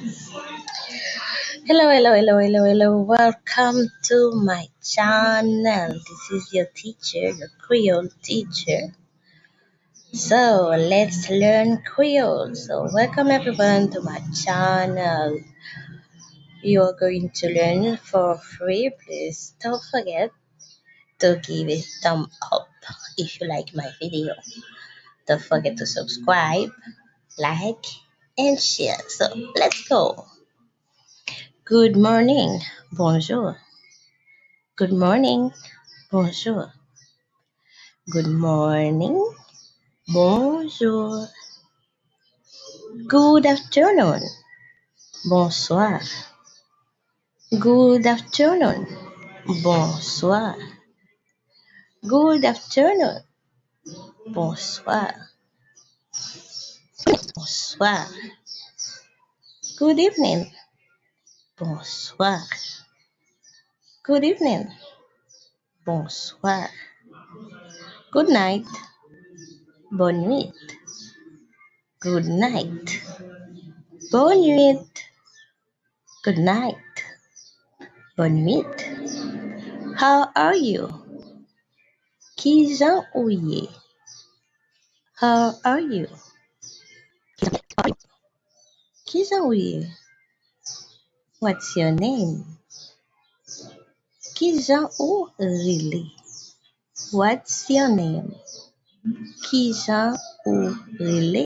Hello, hello, hello, hello, hello. Welcome to my channel. This is your teacher, your Creole teacher. So let's learn Creole. So welcome everyone to my channel. You are going to learn for free. Please don't forget to give a thumb up if you like my video. Don't forget to subscribe, like, and share. So let's go. Good morning. Bonjour. Good morning. Bonjour. Good morning. Bonjour. Good afternoon. Bonsoir. Good afternoon. Bonsoir. Good afternoon. Bonsoir. Bonsoir. Good evening. Bonsoir. Good evening. Bonsoir. Good night. Bonne nuit. Good night. Bonne nuit. Good night. Bonne nuit. How are you? Qui j'en ouye? How are you? Qui j'en ouye? What's your name? Qui j'en ou really? What's your name? Qui j'en ou really?